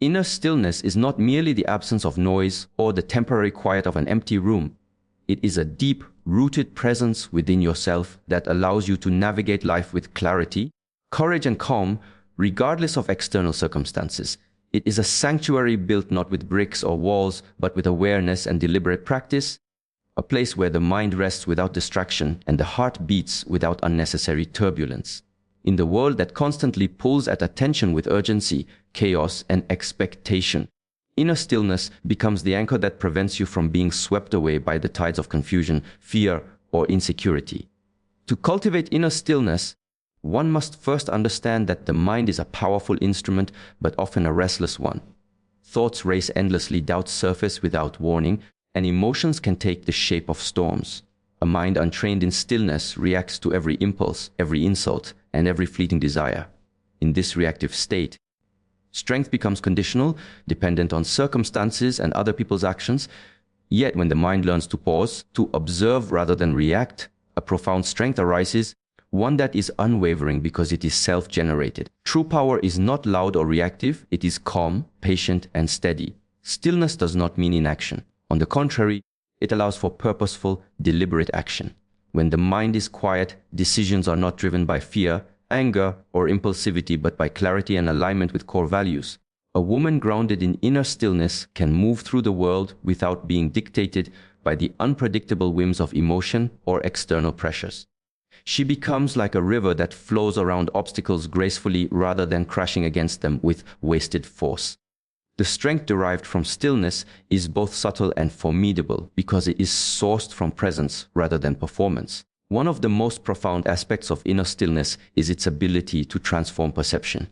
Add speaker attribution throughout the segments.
Speaker 1: Inner stillness is not merely the absence of noise or the temporary quiet of an empty room. It is a deep, rooted presence within yourself that allows you to navigate life with clarity, courage, and calm, regardless of external circumstances. It is a sanctuary built not with bricks or walls, but with awareness and deliberate practice, a place where the mind rests without distraction and the heart beats without unnecessary turbulence. In the world that constantly pulls at attention with urgency, chaos, and expectation, inner stillness becomes the anchor that prevents you from being swept away by the tides of confusion, fear, or insecurity. To cultivate inner stillness, one must first understand that the mind is a powerful instrument, but often a restless one. Thoughts race endlessly, doubts surface without warning, and emotions can take the shape of storms. A mind untrained in stillness reacts to every impulse, every insult, and every fleeting desire. In this reactive state, strength becomes conditional, dependent on circumstances and other people's actions. Yet when the mind learns to pause, to observe rather than react, a profound strength arises, one that is unwavering because it is self-generated. True power is not loud or reactive, it is calm, patient, and steady. Stillness does not mean inaction. On the contrary, it allows for purposeful, deliberate action. When the mind is quiet, decisions are not driven by fear, anger, or impulsivity, but by clarity and alignment with core values. A woman grounded in inner stillness can move through the world without being dictated by the unpredictable whims of emotion or external pressures. She becomes like a river that flows around obstacles gracefully rather than crashing against them with wasted force. The strength derived from stillness is both subtle and formidable because it is sourced from presence rather than performance. One of the most profound aspects of inner stillness is its ability to transform perception.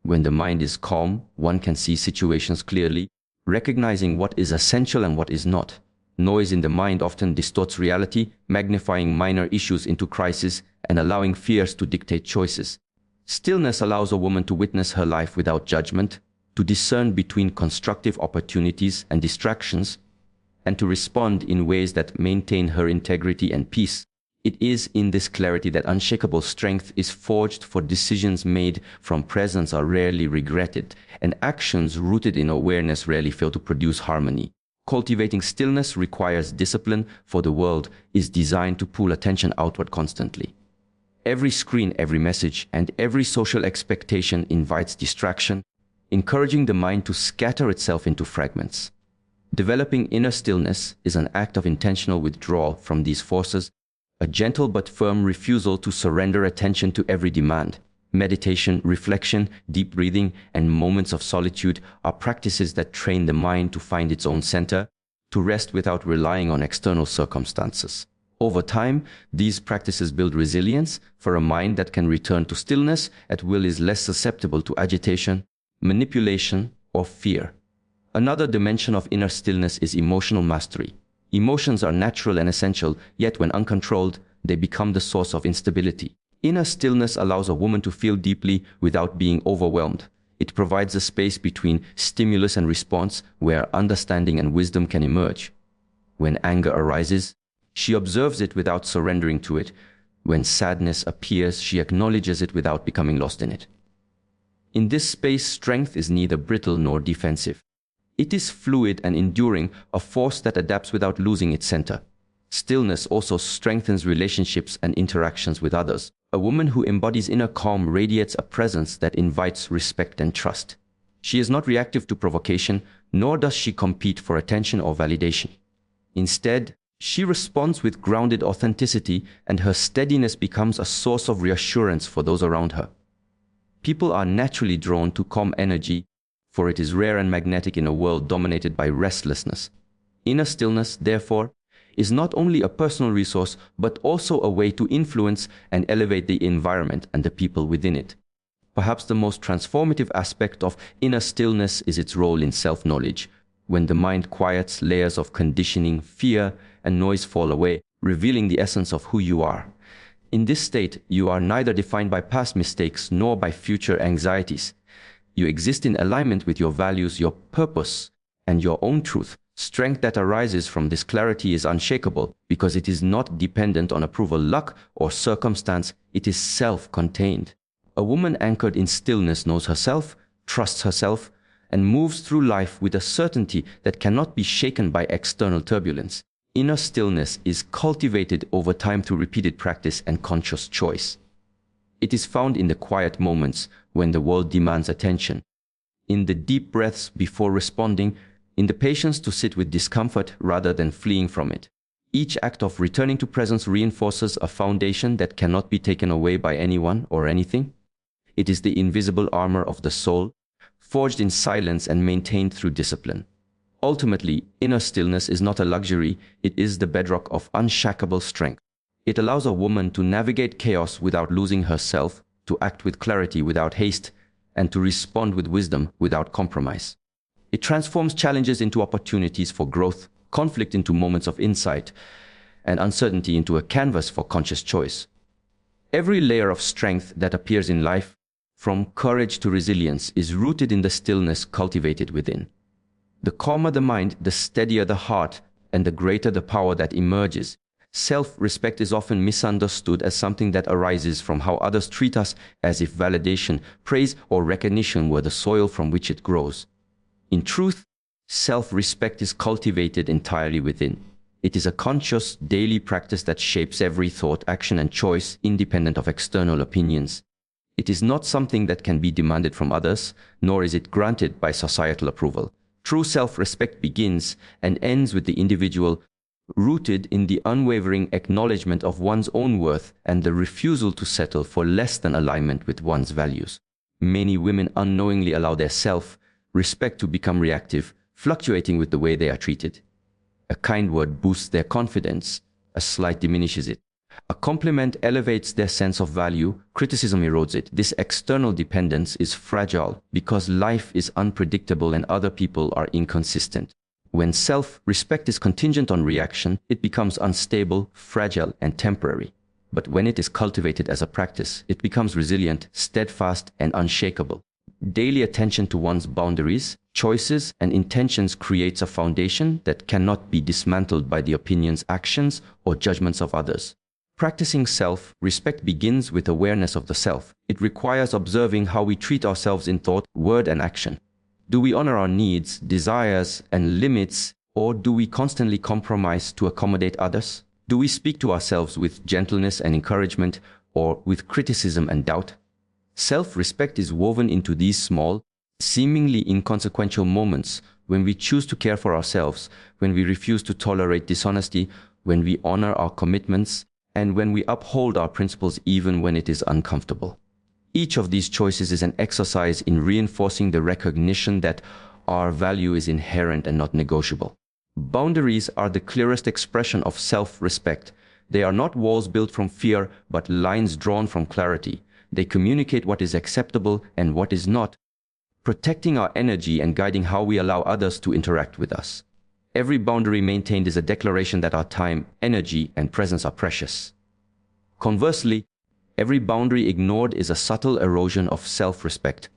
Speaker 1: When the mind is calm, one can see situations clearly, recognizing what is essential and what is not. Noise in the mind often distorts reality, magnifying minor issues into crises and allowing fears to dictate choices. Stillness allows a woman to witness her life without judgment, to discern between constructive opportunities and distractions, and to respond in ways that maintain her integrity and peace. It is in this clarity that unshakable strength is forged, for decisions made from presence are rarely regretted, and actions rooted in awareness rarely fail to produce harmony. Cultivating stillness requires discipline, for the world is designed to pull attention outward constantly. Every screen, every message, and every social expectation invites distraction, encouraging the mind to scatter itself into fragments. Developing inner stillness is an act of intentional withdrawal from these forces, a gentle but firm refusal to surrender attention to every demand. Meditation, reflection, deep breathing, and moments of solitude are practices that train the mind to find its own center, to rest without relying on external circumstances. Over time, these practices build resilience, for a mind that can return to stillness at will is less susceptible to agitation, manipulation, or fear. Another dimension of inner stillness is emotional mastery. Emotions are natural and essential, yet when uncontrolled, they become the source of instability. Inner stillness allows a woman to feel deeply without being overwhelmed. It provides a space between stimulus and response where understanding and wisdom can emerge. When anger arises, she observes it without surrendering to it. When sadness appears, she acknowledges it without becoming lost in it. In this space, strength is neither brittle nor defensive. It is fluid and enduring, a force that adapts without losing its center. Stillness also strengthens relationships and interactions with others. A woman who embodies inner calm radiates a presence that invites respect and trust. She is not reactive to provocation, nor does she compete for attention or validation. Instead, she responds with grounded authenticity, and her steadiness becomes a source of reassurance for those around her. People are naturally drawn to calm energy, for it is rare and magnetic in a world dominated by restlessness. Inner stillness, therefore, is not only a personal resource, but also a way to influence and elevate the environment and the people within it. Perhaps the most transformative aspect of inner stillness is its role in self-knowledge. When the mind quiets, layers of conditioning, fear, and noise fall away, revealing the essence of who you are. In this state, you are neither defined by past mistakes nor by future anxieties. You exist in alignment with your values, your purpose, and your own truth. Strength that arises from this clarity is unshakable because it is not dependent on approval, luck, or circumstance. It is self-contained. A woman anchored in stillness knows herself, trusts herself, and moves through life with a certainty that cannot be shaken by external turbulence. Inner stillness is cultivated over time through repeated practice and conscious choice. It is found in the quiet moments when the world demands attention, in the deep breaths before responding, in the patience to sit with discomfort rather than fleeing from it. Each act of returning to presence reinforces a foundation that cannot be taken away by anyone or anything. It is the invisible armor of the soul, forged in silence and maintained through discipline. Ultimately, inner stillness is not a luxury, it is the bedrock of unshakable strength. It allows a woman to navigate chaos without losing herself, to act with clarity without haste, and to respond with wisdom without compromise. It transforms challenges into opportunities for growth, conflict into moments of insight, and uncertainty into a canvas for conscious choice. Every layer of strength that appears in life, from courage to resilience, is rooted in the stillness cultivated within. The calmer the mind, the steadier the heart, and the greater the power that emerges. Self-respect is often misunderstood as something that arises from how others treat us, as if validation, praise, or recognition were the soil from which it grows. In truth, self-respect is cultivated entirely within. It is a conscious, daily practice that shapes every thought, action, and choice, independent of external opinions. It is not something that can be demanded from others, nor is it granted by societal approval. True self-respect begins and ends with the individual, rooted in the unwavering acknowledgement of one's own worth and the refusal to settle for less than alignment with one's values. Many women unknowingly allow their self-respect to become reactive, fluctuating with the way they are treated. A kind word boosts their confidence, a slight diminishes it. A compliment elevates their sense of value, criticism erodes it. This external dependence is fragile because life is unpredictable and other people are inconsistent. When self-respect is contingent on reaction, it becomes unstable, fragile, and temporary. But when it is cultivated as a practice, it becomes resilient, steadfast, and unshakable. Daily attention to one's boundaries, choices, and intentions creates a foundation that cannot be dismantled by the opinions, actions, or judgments of others. Practicing self-respect begins with awareness of the self. It requires observing how we treat ourselves in thought, word, and action. Do we honor our needs, desires, and limits, or do we constantly compromise to accommodate others? Do we speak to ourselves with gentleness and encouragement, or with criticism and doubt? Self-respect is woven into these small, seemingly inconsequential moments when we choose to care for ourselves, when we refuse to tolerate dishonesty, when we honor our commitments, and when we uphold our principles even when it is uncomfortable. Each of these choices is an exercise in reinforcing the recognition that our value is inherent and not negotiable. Boundaries are the clearest expression of self-respect. They are not walls built from fear, but lines drawn from clarity. They communicate what is acceptable and what is not, protecting our energy and guiding how we allow others to interact with us. Every boundary maintained is a declaration that our time, energy, and presence are precious. Conversely, every boundary ignored is a subtle erosion of self-respect.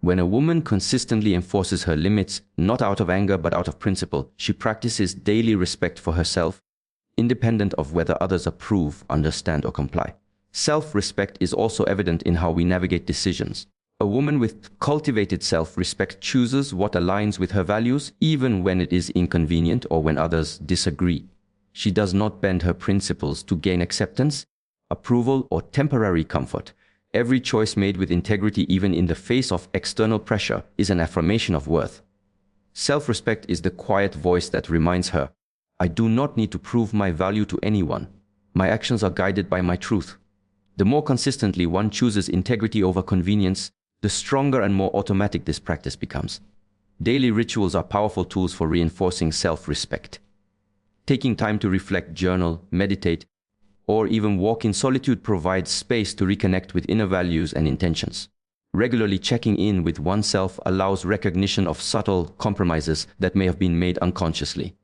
Speaker 1: When a woman consistently enforces her limits, not out of anger but out of principle, she practices daily respect for herself, independent of whether others approve, understand, or comply. Self-respect is also evident in how we navigate decisions. A woman with cultivated self-respect chooses what aligns with her values, even when it is inconvenient or when others disagree. She does not bend her principles to gain acceptance, approval, or temporary comfort. Every choice made with integrity, even in the face of external pressure, is an affirmation of worth. Self-respect is the quiet voice that reminds her, I do not need to prove my value to anyone. My actions are guided by my truth. The more consistently one chooses integrity over convenience, the stronger and more automatic this practice becomes. Daily rituals are powerful tools for reinforcing self-respect. Taking time to reflect, journal, meditate, or even walk in solitude provides space to reconnect with inner values and intentions. Regularly checking in with oneself allows recognition of subtle compromises that may have been made unconsciously.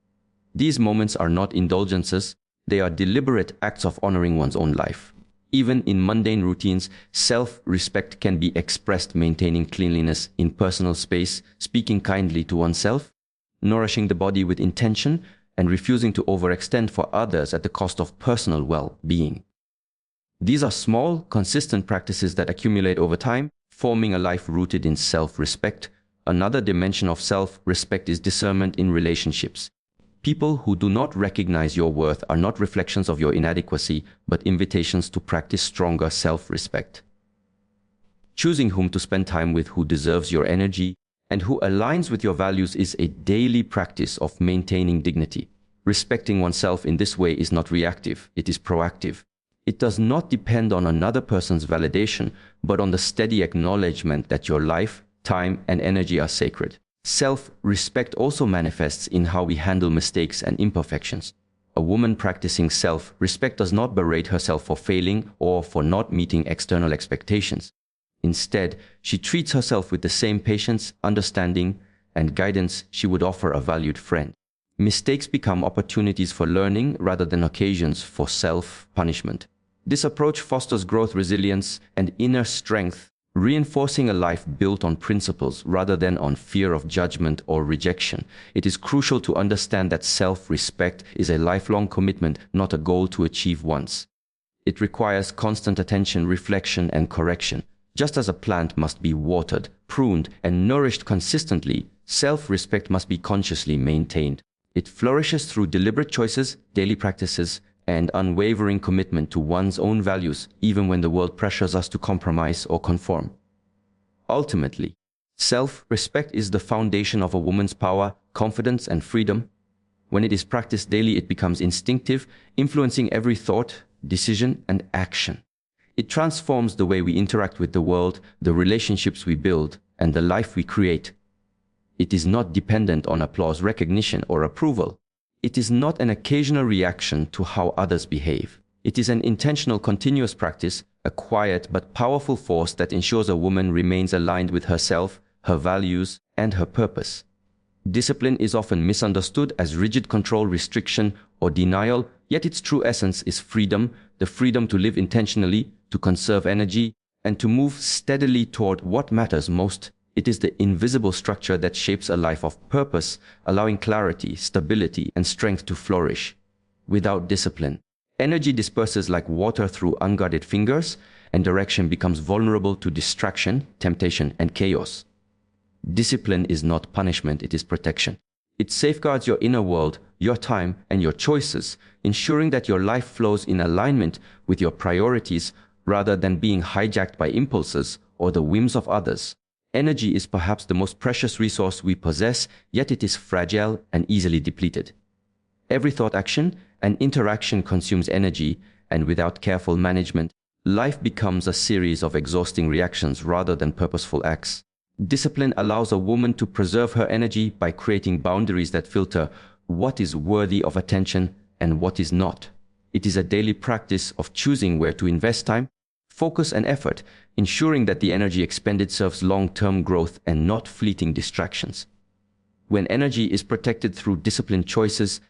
Speaker 1: These moments are not indulgences, they are deliberate acts of honoring one's own life. Even in mundane routines, self-respect can be expressed maintaining cleanliness in personal space, speaking kindly to oneself, nourishing the body with intention, and refusing to overextend for others at the cost of personal well-being. These are small, consistent practices that accumulate over time, forming a life rooted in self-respect, Another dimension of self-respect is discernment in relationships. People who do not recognize your worth are not reflections of your inadequacy, but invitations to practice stronger self-respect. Choosing whom to spend time with, who deserves your energy, and who aligns with your values is a daily practice of maintaining dignity. Respecting oneself in this way is not reactive, it is proactive. It does not depend on another person's validation, but on the steady acknowledgement that your life, time, and energy are sacred. Self-respect also manifests in how we handle mistakes and imperfections. A woman practicing self-respect does not berate herself for failing or for not meeting external expectations. Instead, she treats herself with the same patience, understanding, and guidance she would offer a valued friend. Mistakes become opportunities for learning rather than occasions for self-punishment. This approach fosters growth, resilience, and inner strength, reinforcing a life built on principles rather than on fear of judgment or rejection. It is crucial to understand that self-respect is a lifelong commitment, not a goal to achieve once. It requires constant attention, reflection, and correction. Just as a plant must be watered, pruned, and nourished consistently, self-respect must be consciously maintained. It flourishes through deliberate choices, daily practices, and unwavering commitment to one's own values, even when the world pressures us to compromise or conform. Ultimately, self-respect is the foundation of a woman's power, confidence, and freedom. When it is practiced daily, it becomes instinctive, influencing every thought, decision, and action. It transforms the way we interact with the world, the relationships we build, and the life we create. It is not dependent on applause, recognition, or approval. It is not an occasional reaction to how others behave. It is an intentional, continuous practice, a quiet but powerful force that ensures a woman remains aligned with herself, her values, and her purpose. Discipline is often misunderstood as rigid control, restriction, or denial, yet its true essence is freedom, the freedom to live intentionally, to conserve energy, and to move steadily toward what matters most. It is the invisible structure that shapes a life of purpose, allowing clarity, stability, and strength to flourish. Without discipline, energy disperses like water through unguarded fingers, and direction becomes vulnerable to distraction, temptation, and chaos. Discipline is not punishment, it is protection. It safeguards your inner world, your time, and your choices, ensuring that your life flows in alignment with your priorities rather than being hijacked by impulses or the whims of others. Energy is perhaps the most precious resource we possess, yet it is fragile and easily depleted. Every thought, action, and interaction consumes energy, and without careful management, life becomes a series of exhausting reactions rather than purposeful acts. Discipline allows a woman to preserve her energy by creating boundaries that filter what is worthy of attention and what is not. It is a daily practice of choosing where to invest time, focus, and effort, ensuring that the energy expended serves long-term growth and not fleeting distractions. When energy is protected through disciplined choices,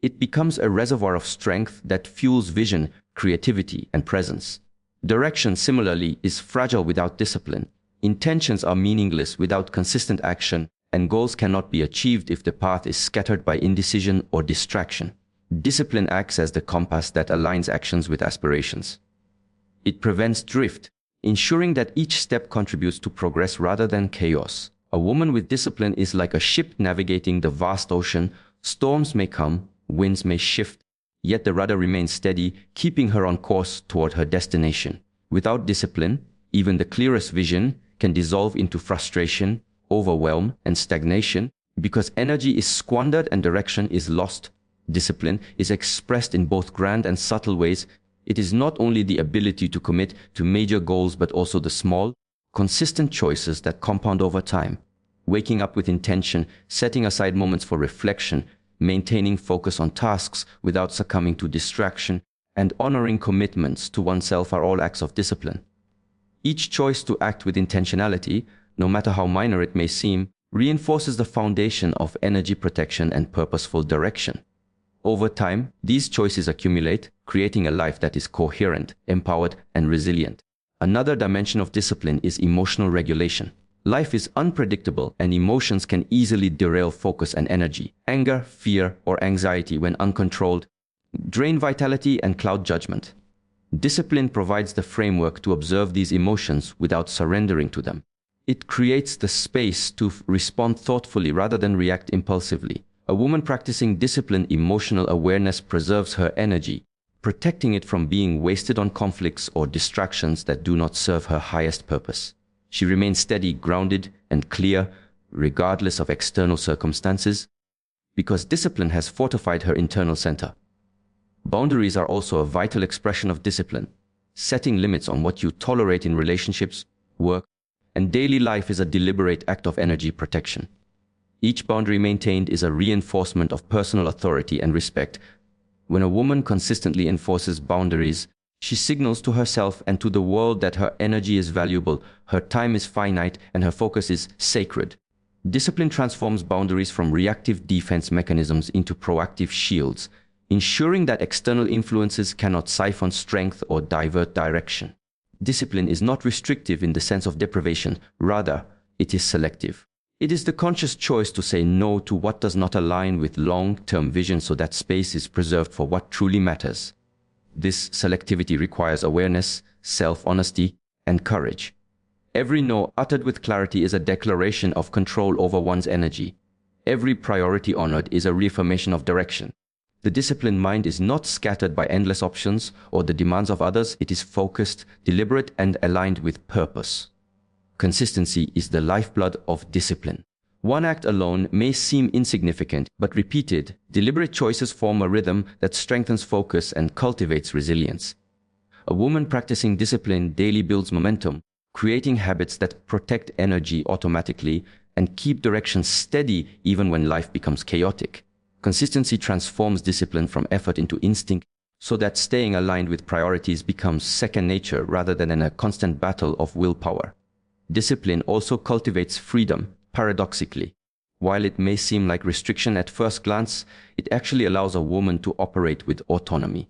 Speaker 1: it becomes a reservoir of strength that fuels vision, creativity, and presence. Direction, similarly, is fragile without discipline. Intentions are meaningless without consistent action, and goals cannot be achieved if the path is scattered by indecision or distraction. Discipline acts as the compass that aligns actions with aspirations. It prevents drift, ensuring that each step contributes to progress rather than chaos. A woman with discipline is like a ship navigating the vast ocean. Storms may come, winds may shift, yet the rudder remains steady, keeping her on course toward her destination. Without discipline, even the clearest vision can dissolve into frustration, overwhelm, and stagnation because energy is squandered and direction is lost. Discipline is expressed in both grand and subtle ways. It is not only the ability to commit to major goals but also the small, consistent choices that compound over time. Waking up with intention, setting aside moments for reflection, maintaining focus on tasks without succumbing to distraction, and honoring commitments to oneself are all acts of discipline. Each choice to act with intentionality, no matter how minor it may seem, reinforces the foundation of energy protection and purposeful direction. Over time, these choices accumulate, creating a life that is coherent, empowered, and resilient. Another dimension of discipline is emotional regulation. Life is unpredictable, and emotions can easily derail focus and energy. Anger, fear, or anxiety, when uncontrolled, drain vitality and cloud judgment. Discipline provides the framework to observe these emotions without surrendering to them. It creates the space to respond thoughtfully rather than react impulsively. A woman practicing disciplined emotional awareness preserves her energy, protecting it from being wasted on conflicts or distractions that do not serve her highest purpose. She remains steady, grounded, and clear, regardless of external circumstances, because discipline has fortified her internal center. Boundaries are also a vital expression of discipline. Setting limits on what you tolerate in relationships, work, and daily life is a deliberate act of energy protection. Each boundary maintained is a reinforcement of personal authority and respect. When a woman consistently enforces boundaries, she signals to herself and to the world that her energy is valuable, her time is finite, and her focus is sacred. Discipline transforms boundaries from reactive defense mechanisms into proactive shields, ensuring that external influences cannot siphon strength or divert direction. Discipline is not restrictive in the sense of deprivation, rather, it is selective. It is the conscious choice to say no to what does not align with long-term vision so that space is preserved for what truly matters. This selectivity requires awareness, self-honesty, and courage. Every no uttered with clarity is a declaration of control over one's energy. Every priority honored is a reaffirmation of direction. The disciplined mind is not scattered by endless options or the demands of others. It is focused, deliberate, and aligned with purpose. Consistency is the lifeblood of discipline. One act alone may seem insignificant, but repeated, deliberate choices form a rhythm that strengthens focus and cultivates resilience. A woman practicing discipline daily builds momentum, creating habits that protect energy automatically and keep direction steady even when life becomes chaotic. Consistency transforms discipline from effort into instinct so that staying aligned with priorities becomes second nature rather than a constant battle of willpower. Discipline also cultivates freedom, paradoxically. While it may seem like restriction at first glance, it actually allows a woman to operate with autonomy.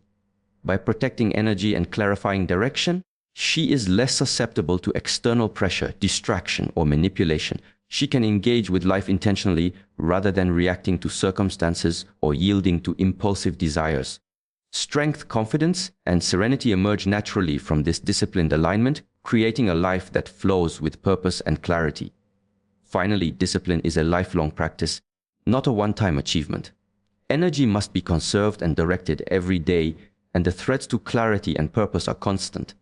Speaker 1: By protecting energy and clarifying direction, she is less susceptible to external pressure, distraction, or manipulation. She can engage with life intentionally rather than reacting to circumstances or yielding to impulsive desires. Strength, confidence, and serenity emerge naturally from this disciplined alignment, creating a life that flows with purpose and clarity. Finally, discipline is a lifelong practice, not a one-time achievement. Energy must be conserved and directed every day, and the threats to clarity and purpose are constant.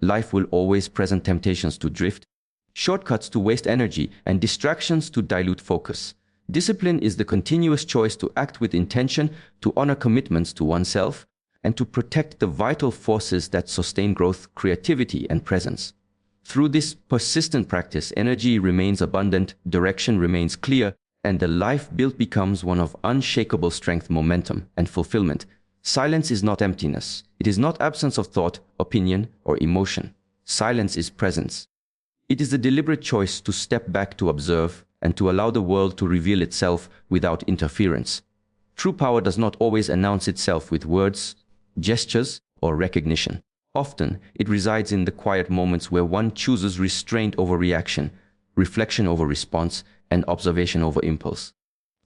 Speaker 1: Life will always present temptations to drift, shortcuts to waste energy, and distractions to dilute focus. Discipline is the continuous choice to act with intention, to honor commitments to oneself, and to protect the vital forces that sustain growth, creativity, and presence. Through this persistent practice, energy remains abundant, direction remains clear, and the life built becomes one of unshakable strength, momentum, and fulfillment. Silence is not emptiness. It is not absence of thought, opinion, or emotion. Silence is presence. It is a deliberate choice to step back to observe and to allow the world to reveal itself without interference. True power does not always announce itself with words, gestures, or recognition. Often, it resides in the quiet moments where one chooses restraint over reaction, reflection over response, and observation over impulse.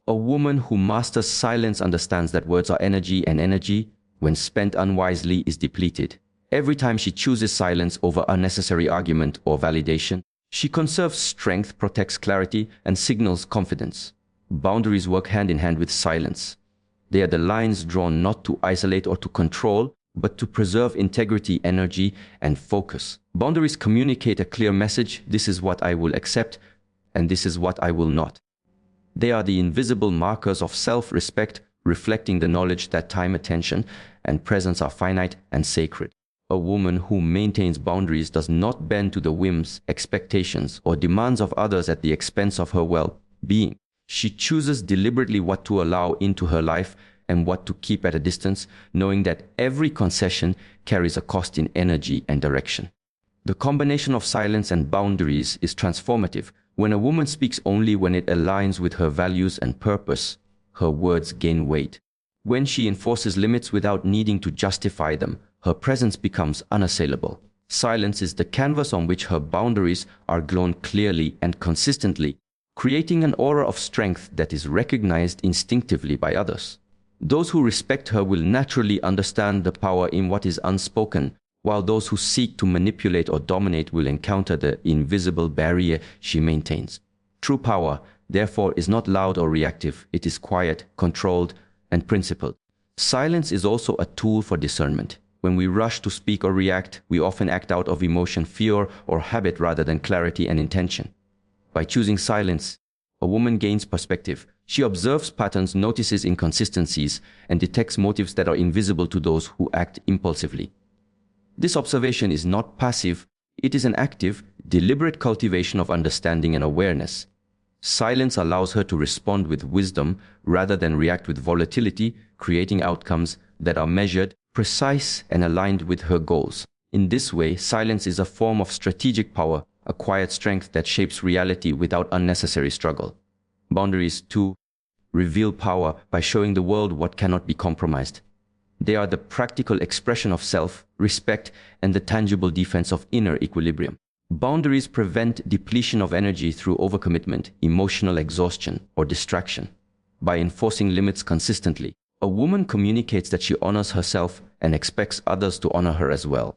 Speaker 1: A woman who masters silence understands that words are energy, and energy, when spent unwisely, is depleted. Every time she chooses silence over unnecessary argument or validation, she conserves strength, protects clarity, and signals confidence. Boundaries work hand in hand with silence. They are the lines drawn not to isolate or to control, but to preserve integrity, energy, and focus. Boundaries communicate a clear message: this is what I will accept, and this is what I will not. They are the invisible markers of self-respect, reflecting the knowledge that time, attention, and presence are finite and sacred. A woman who maintains boundaries does not bend to the whims, expectations, or demands of others at the expense of her well-being. She chooses deliberately what to allow into her life and what to keep at a distance, knowing that every concession carries a cost in energy and direction. The combination of silence and boundaries is transformative. When a woman speaks only when it aligns with her values and purpose, her words gain weight. When she enforces limits without needing to justify them, her presence becomes unassailable. Silence is the canvas on which her boundaries are grown clearly and consistently, creating an aura of strength that is recognized instinctively by others. Those who respect her will naturally understand the power in what is unspoken, while those who seek to manipulate or dominate will encounter the invisible barrier she maintains. True power, therefore, is not loud or reactive. It is quiet, controlled, and principled. Silence is also a tool for discernment. When we rush to speak or react, we often act out of emotion, fear, or habit rather than clarity and intention. By choosing silence, a woman gains perspective. She observes patterns, notices inconsistencies, and detects motives that are invisible to those who act impulsively. This observation is not passive, it is an active, deliberate cultivation of understanding and awareness. Silence allows her to respond with wisdom rather than react with volatility, creating outcomes that are measured, precise, and aligned with her goals. In this way, silence is a form of strategic power, a quiet strength that shapes reality without unnecessary struggle. Boundaries, too, reveal power by showing the world what cannot be compromised. They are the practical expression of self, respect, and the tangible defense of inner equilibrium. Boundaries prevent depletion of energy through overcommitment, emotional exhaustion, or distraction. By enforcing limits consistently, a woman communicates that she honors herself and expects others to honor her as well.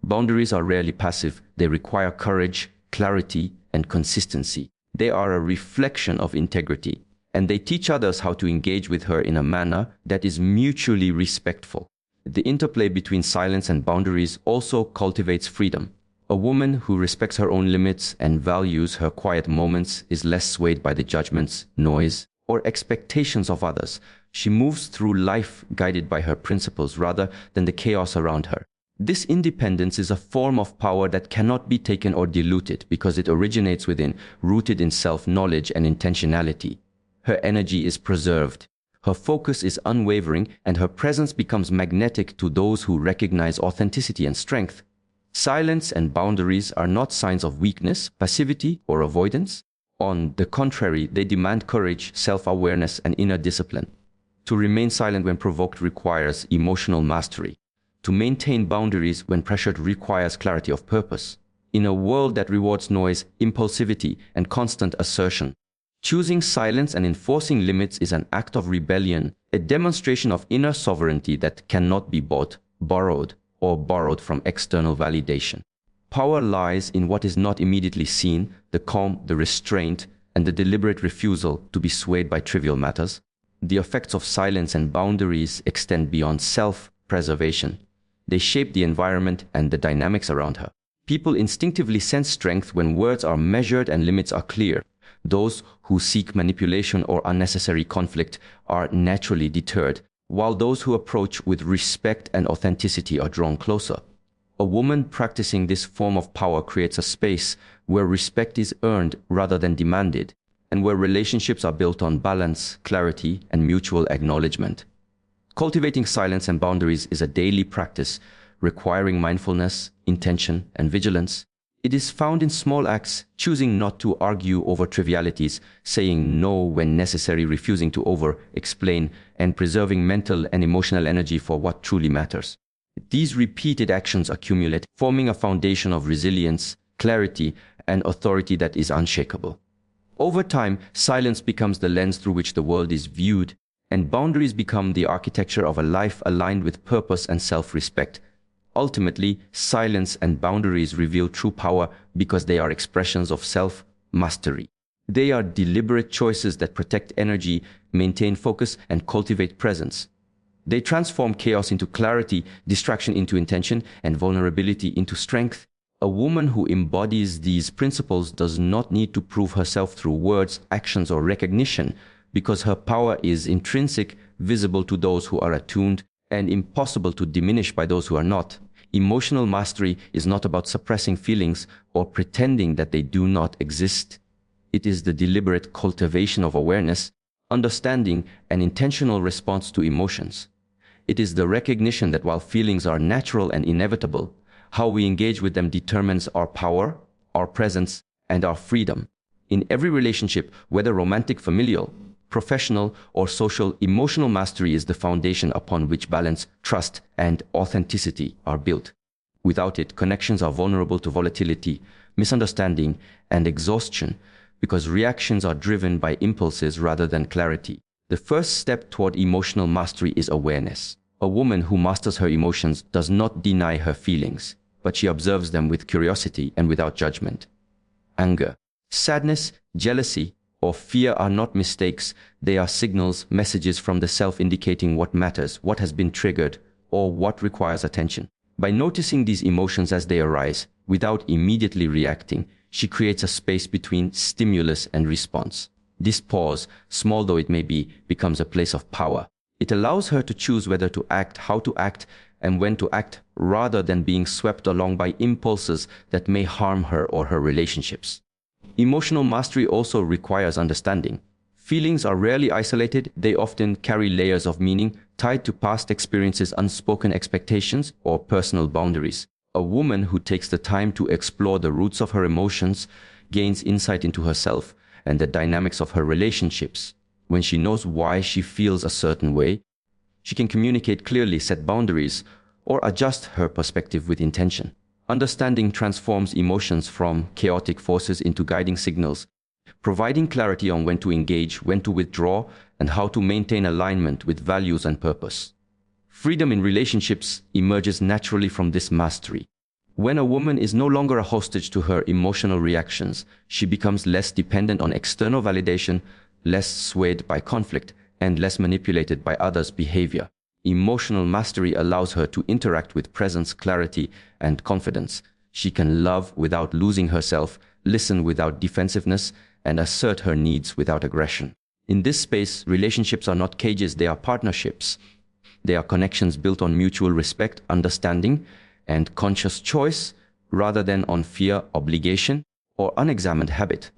Speaker 1: Boundaries are rarely passive. They require courage, clarity, and consistency. They are a reflection of integrity, and they teach others how to engage with her in a manner that is mutually respectful. The interplay between silence and boundaries also cultivates freedom. A woman who respects her own limits and values her quiet moments is less swayed by the judgments, noise, or expectations of others. She moves through life guided by her principles rather than the chaos around her. This independence is a form of power that cannot be taken or diluted because it originates within, rooted in self-knowledge and intentionality. Her energy is preserved, her focus is unwavering, and her presence becomes magnetic to those who recognize authenticity and strength. Silence and boundaries are not signs of weakness, passivity, or avoidance. On the contrary, they demand courage, self-awareness, and inner discipline. To remain silent when provoked requires emotional mastery. To maintain boundaries when pressured requires clarity of purpose. In a world that rewards noise, impulsivity, and constant assertion, choosing silence and enforcing limits is an act of rebellion, a demonstration of inner sovereignty that cannot be bought, borrowed, or borrowed from external validation. Power lies in what is not immediately seen, the calm, the restraint, and the deliberate refusal to be swayed by trivial matters. The effects of silence and boundaries extend beyond self-preservation. They shape the environment and the dynamics around her. People instinctively sense strength when words are measured and limits are clear. Those who seek manipulation or unnecessary conflict are naturally deterred, while those who approach with respect and authenticity are drawn closer. A woman practicing this form of power creates a space where respect is earned rather than demanded, and where relationships are built on balance, clarity, and mutual acknowledgement. Cultivating silence and boundaries is a daily practice requiring mindfulness, intention, and vigilance. It is found in small acts, choosing not to argue over trivialities, saying no when necessary, refusing to over-explain, and preserving mental and emotional energy for what truly matters. These repeated actions accumulate, forming a foundation of resilience, clarity, and authority that is unshakable. Over time, silence becomes the lens through which the world is viewed, and boundaries become the architecture of a life aligned with purpose and self-respect. Ultimately, silence and boundaries reveal true power because they are expressions of self-mastery. They are deliberate choices that protect energy, maintain focus, and cultivate presence. They transform chaos into clarity, distraction into intention, and vulnerability into strength. A woman who embodies these principles does not need to prove herself through words, actions, or recognition, because her power is intrinsic, visible to those who are attuned, and impossible to diminish by those who are not. Emotional mastery is not about suppressing feelings or pretending that they do not exist. It is the deliberate cultivation of awareness, understanding, and intentional response to emotions. It is the recognition that while feelings are natural and inevitable, how we engage with them determines our power, our presence, and our freedom. In every relationship, whether romantic, familial, professional, or social, emotional mastery is the foundation upon which balance, trust, and authenticity are built. Without it, connections are vulnerable to volatility, misunderstanding, and exhaustion because reactions are driven by impulses rather than clarity. The first step toward emotional mastery is awareness. A woman who masters her emotions does not deny her feelings, but she observes them with curiosity and without judgment. Anger, sadness, jealousy, or fear are not mistakes. They are signals, messages from the self indicating what matters, what has been triggered, or what requires attention. By noticing these emotions as they arise, without immediately reacting, she creates a space between stimulus and response. This pause, small though it may be, becomes a place of power. It allows her to choose whether to act, how to act, and when to act, rather than being swept along by impulses that may harm her or her relationships. Emotional mastery also requires understanding. Feelings are rarely isolated. They often carry layers of meaning tied to past experiences, unspoken expectations, or personal boundaries. A woman who takes the time to explore the roots of her emotions gains insight into herself and the dynamics of her relationships. When she knows why she feels a certain way, she can communicate clearly, set boundaries, or adjust her perspective with intention. Understanding transforms emotions from chaotic forces into guiding signals, providing clarity on when to engage, when to withdraw, and how to maintain alignment with values and purpose. Freedom in relationships emerges naturally from this mastery. When a woman is no longer a hostage to her emotional reactions, she becomes less dependent on external validation, less swayed by conflict, and less manipulated by others' behavior. Emotional mastery allows her to interact with presence, clarity, and confidence. She can love without losing herself, listen without defensiveness, and assert her needs without aggression. In this space, relationships are not cages, they are partnerships. They are connections built on mutual respect, understanding, and conscious choice, rather than on fear, obligation, or unexamined habit.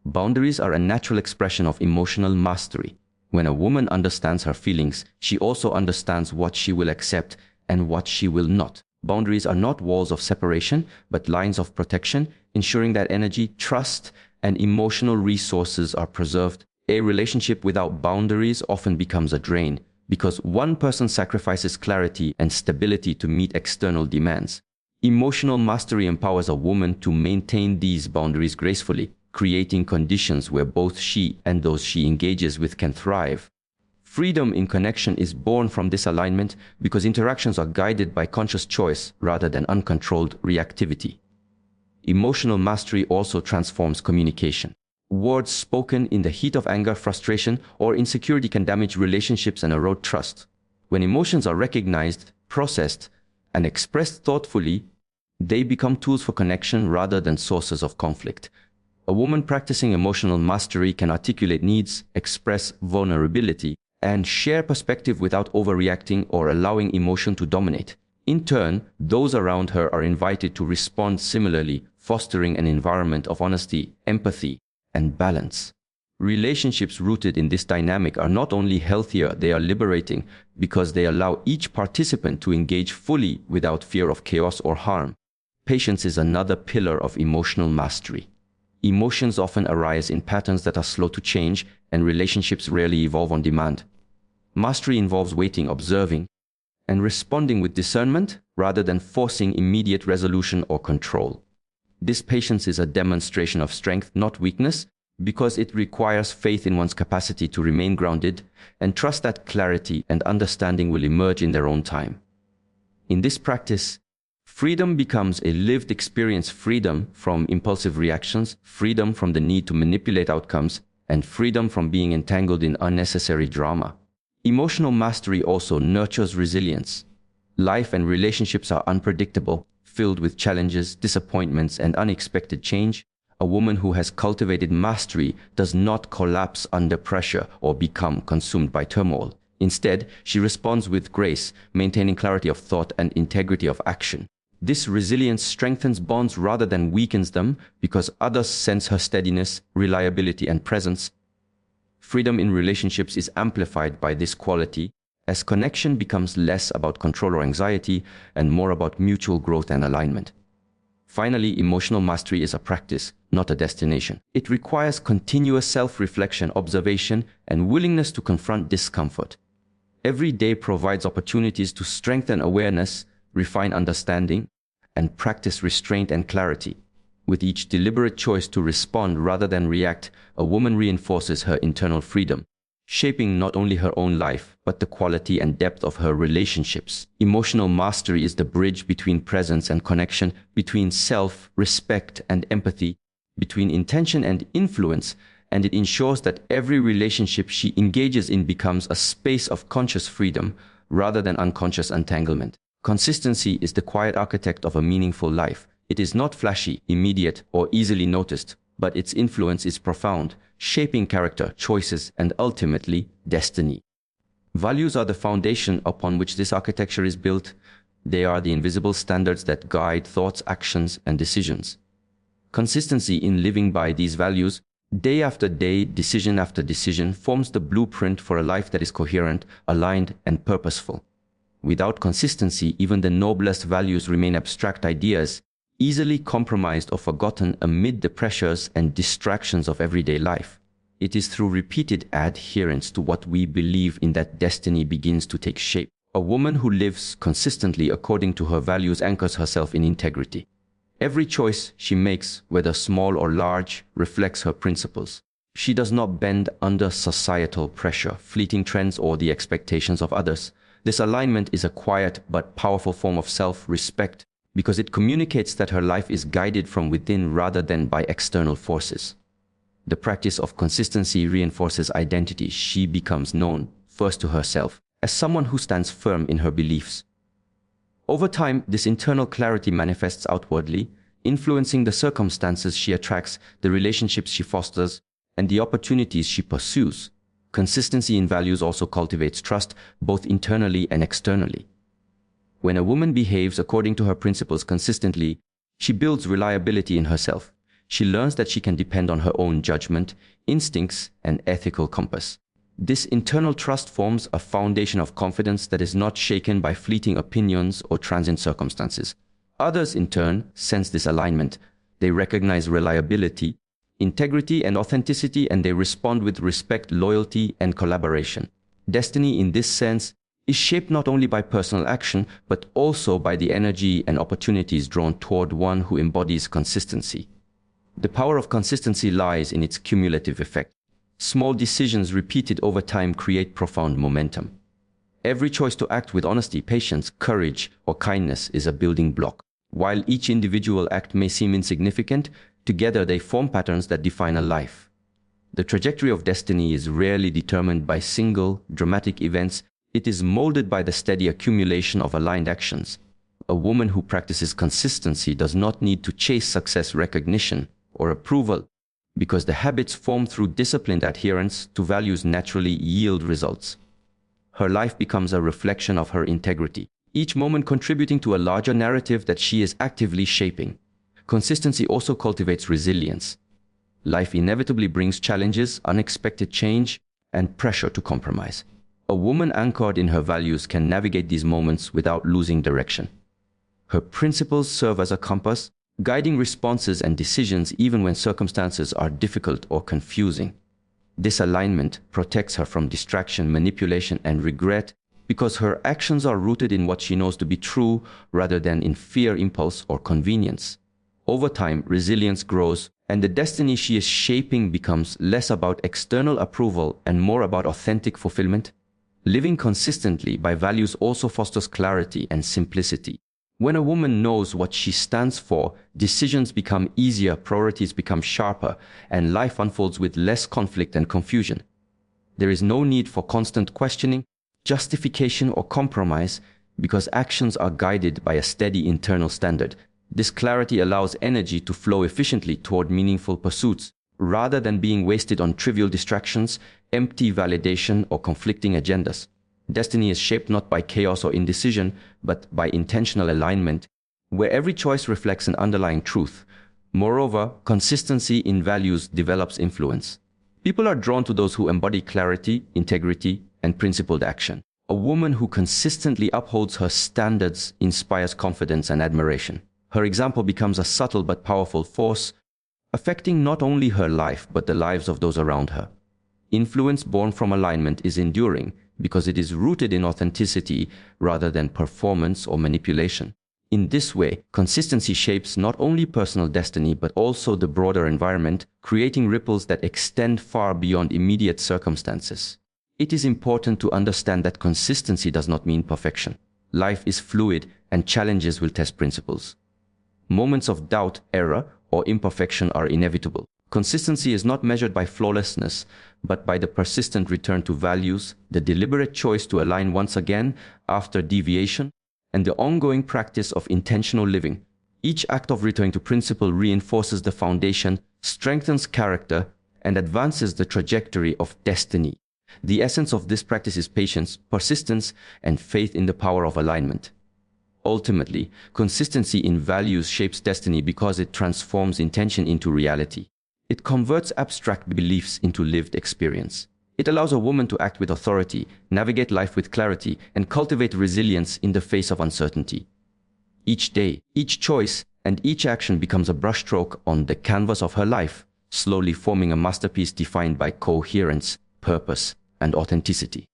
Speaker 1: Boundaries are a natural expression of emotional mastery. When a woman understands her feelings, she also understands what she will accept and what she will not. Boundaries are not walls of separation, but lines of protection, ensuring that energy, trust, and emotional resources are preserved. A relationship without boundaries often becomes a drain, because one person sacrifices clarity and stability to meet external demands. Emotional mastery empowers a woman to maintain these boundaries gracefully, creating conditions where both she and those she engages with can thrive. Freedom in connection is born from this alignment because interactions are guided by conscious choice rather than uncontrolled reactivity. Emotional mastery also transforms communication. Words spoken in the heat of anger, frustration, or insecurity can damage relationships and erode trust. When emotions are recognized, processed, and expressed thoughtfully, they become tools for connection rather than sources of conflict. A woman practicing emotional mastery can articulate needs, express vulnerability, and share perspective without overreacting or allowing emotion to dominate. In turn, those around her are invited to respond similarly, fostering an environment of honesty, empathy, and balance. Relationships rooted in this dynamic are not only healthier, they are liberating because they allow each participant to engage fully without fear of chaos or harm. Patience is another pillar of emotional mastery. Emotions often arise in patterns that are slow to change, and relationships rarely evolve on demand. Mastery involves waiting, observing, and responding with discernment rather than forcing immediate resolution or control. This patience is a demonstration of strength, not weakness, because it requires faith in one's capacity to remain grounded and trust that clarity and understanding will emerge in their own time. In this practice, freedom becomes a lived experience, freedom from impulsive reactions, freedom from the need to manipulate outcomes, and freedom from being entangled in unnecessary drama. Emotional mastery also nurtures resilience. Life and relationships are unpredictable, filled with challenges, disappointments, and unexpected change. A woman who has cultivated mastery does not collapse under pressure or become consumed by turmoil. Instead, she responds with grace, maintaining clarity of thought and integrity of action. This resilience strengthens bonds rather than weakens them because others sense her steadiness, reliability, and presence. Freedom in relationships is amplified by this quality, as connection becomes less about control or anxiety and more about mutual growth and alignment. Finally, emotional mastery is a practice, not a destination. It requires continuous self-reflection, observation, and willingness to confront discomfort. Every day provides opportunities to strengthen awareness, refine understanding, and practice restraint and clarity. With each deliberate choice to respond rather than react, a woman reinforces her internal freedom. shaping not only her own life, but the quality and depth of her relationships. Emotional mastery is the bridge between presence and connection, between self, respect, and empathy, between intention and influence, and it ensures that every relationship she engages in becomes a space of conscious freedom rather than unconscious entanglement. Consistency is the quiet architect of a meaningful life. It is not flashy, immediate, or easily noticed, but its influence is profound, shaping character, choices, and ultimately, destiny. Values are the foundation upon which this architecture is built. They are the invisible standards that guide thoughts, actions, and decisions. Consistency in living by these values, day after day, decision after decision, forms the blueprint for a life that is coherent, aligned, and purposeful. Without consistency, even the noblest values remain abstract ideas, easily compromised or forgotten amid the pressures and distractions of everyday life. It is through repeated adherence to what we believe in that destiny begins to take shape. A woman who lives consistently according to her values anchors herself in integrity. Every choice she makes, whether small or large, reflects her principles. She does not bend under societal pressure, fleeting trends, or the expectations of others. This alignment is a quiet but powerful form of self-respect because it communicates that her life is guided from within rather than by external forces. The practice of consistency reinforces identity. She becomes known, first to herself, as someone who stands firm in her beliefs. Over time, this internal clarity manifests outwardly, influencing the circumstances she attracts, the relationships she fosters, and the opportunities she pursues. Consistency in values also cultivates trust, both internally and externally. When a woman behaves according to her principles consistently, she builds reliability in herself. She learns that she can depend on her own judgment, instincts, and ethical compass. This internal trust forms a foundation of confidence that is not shaken by fleeting opinions or transient circumstances. Others, in turn, sense this alignment. They recognize reliability, integrity, and authenticity, and they respond with respect, loyalty, and collaboration. Destiny, in this sense, is shaped not only by personal action, but also by the energy and opportunities drawn toward one who embodies consistency. The power of consistency lies in its cumulative effect. Small decisions repeated over time create profound momentum. Every choice to act with honesty, patience, courage, or kindness is a building block. While each individual act may seem insignificant, together they form patterns that define a life. The trajectory of destiny is rarely determined by single, dramatic events. It is molded by the steady accumulation of aligned actions. A woman who practices consistency does not need to chase success, recognition, or approval, because the habits formed through disciplined adherence to values naturally yield results. Her life becomes a reflection of her integrity, each moment contributing to a larger narrative that she is actively shaping. Consistency also cultivates resilience. Life inevitably brings challenges, unexpected change, and pressure to compromise. A woman anchored in her values can navigate these moments without losing direction. Her principles serve as a compass, guiding responses and decisions even when circumstances are difficult or confusing. This alignment protects her from distraction, manipulation, and regret because her actions are rooted in what she knows to be true rather than in fear, impulse, or convenience. Over time, resilience grows, and the destiny she is shaping becomes less about external approval and more about authentic fulfillment. Living consistently by values also fosters clarity and simplicity. When a woman knows what she stands for, decisions become easier, priorities become sharper, and life unfolds with less conflict and confusion. There is no need for constant questioning, justification, or compromise because actions are guided by a steady internal standard. This clarity allows energy to flow efficiently toward meaningful pursuits, rather than being wasted on trivial distractions, empty validation, or conflicting agendas. Destiny is shaped not by chaos or indecision, but by intentional alignment, where every choice reflects an underlying truth. Moreover, consistency in values develops influence. People are drawn to those who embody clarity, integrity, and principled action. A woman who consistently upholds her standards inspires confidence and admiration. Her example becomes a subtle but powerful force, affecting not only her life, but the lives of those around her. Influence born from alignment is enduring because it is rooted in authenticity rather than performance or manipulation. In this way, consistency shapes not only personal destiny but also the broader environment, creating ripples that extend far beyond immediate circumstances. It is important to understand that consistency does not mean perfection. Life is fluid and challenges will test principles. Moments of doubt, error, or imperfection are inevitable. Consistency is not measured by flawlessness, but by the persistent return to values, the deliberate choice to align once again after deviation, and the ongoing practice of intentional living. Each act of returning to principle reinforces the foundation, strengthens character, and advances the trajectory of destiny. The essence of this practice is patience, persistence, and faith in the power of alignment. Ultimately, consistency in values shapes destiny because it transforms intention into reality. It converts abstract beliefs into lived experience. It allows a woman to act with authority, navigate life with clarity, and cultivate resilience in the face of uncertainty. Each day, each choice, and each action becomes a brushstroke on the canvas of her life, slowly forming a masterpiece defined by coherence, purpose, and authenticity.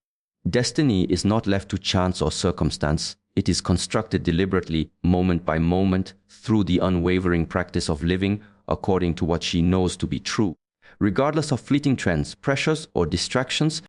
Speaker 1: Destiny is not left to chance or circumstance. It is constructed deliberately, moment by moment, through the unwavering practice of living according to what she knows to be true. Regardless of fleeting trends, pressures, or distractions,